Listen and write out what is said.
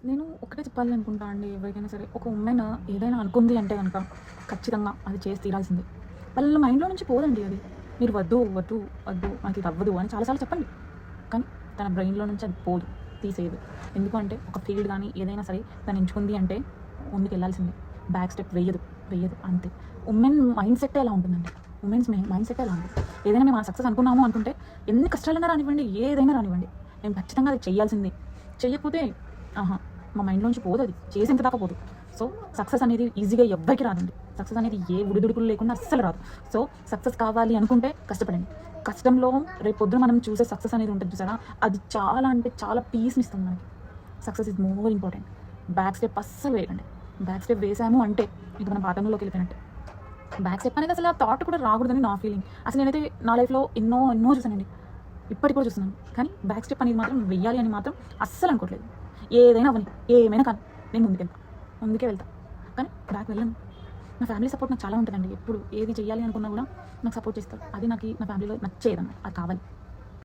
నేను ఒకటే చెప్పాలి అనుకుంటా అండి ఎవరికైనా సరే. ఒక ఉమెన్ ఏదైనా అనుకుంది అంటే గనక ఖచ్చితంగా అది చేసి తీరాల్సిందే. వాళ్ళ మైండ్‌లో నుంచి పోదండి అది. మీరు వద్దు, వద్దు, వద్దు నాకిది అవ్వదు అని చాలా సార్లు చెప్పండి. కానీ తన బ్రెయిన్‌లో నుంచి అది పోదు. తీసేయదు. ఎందుకు అంటే ఒక ఫీల్డ్ గానీ ఏదైనా సరే తను ఎంచుకుంది అంటే ముందుకెళ్ళాల్సిందే. Back step వెయ్యదు. వెయ్యదు అంతే. ఉమెన్ మైండ్ సెట్టే అలా ఉంటుందండి. ఉమెన్స్ మైండ్ సెట్టే అలా ఉంటుంది. ఏదైనా మేము ఆ సక్సెస్ అనుకున్నాము అనుకుంటే ఎన్ని కష్టాలైనా రానివ్వండి, ఏదైనా రానివ్వండి. మేము ఖచ్చితంగా అది చేయాల్సిందే. చెయ్యకపోతే ఆహా! మా మైండ్‌లోంచి పోదది. చేసేంత దాకా పోదు. సో, సక్సెస్ అనేది ఈజీగా ఎవ్వరికీ రాదండి. సక్సెస్ అనేది ఏ ఒడిదుడుకులు లేకుండా అస్సలు రాదు. సో, సక్సెస్ కావాలి అనుకుంటే కష్టపడండి. కష్టంలో రేపొద్దున మనం చూసే సక్సెస్ అనేది ఉంటది చూసారా? అది చాలా అంటే చాలా పీస్‌నిస్తుంది మనకి. Success is more important. Back step అస్సలు వేయకండి. బ్యాక్ స్టెప్ వేసాము అంటే ఇంక మనం పాతాళంలోకి వెళ్ళిపోయినట్టే. బ్యాక్ స్టెప్ అనేది అసలు ఆ థాట్ కూడా రాకూడదని నా ఫీలింగ్. అసలు నేనైతే నా లైఫ్‌లో ఎన్నో చూసానండి. ఇప్పటికి కూడా చూస్తున్నాను. కానీ బ్యాక్ స్టెప్ అనేది మాత్రం వెయ్యాలి అని మాత్రం అస్సలు అనుకోవట్లేదు. ఏదైనా అవ్వని, ఏమైనా కానీ నేను ముందుకెళ్తా. ముందుకే వెళ్తా. కానీ బ్యాక్ వెళ్ళను. నా ఫ్యామిలీ సపోర్ట్ నాకు చాలా ఉంటదండి. ఎప్పుడు ఏది చేయాలి అనుకున్నా కూడా నాకు సపోర్ట్ చేస్తారు. అది నాకి నా ఫ్యామిలీలో నచ్చేదన్నమాట. అది కావాలి.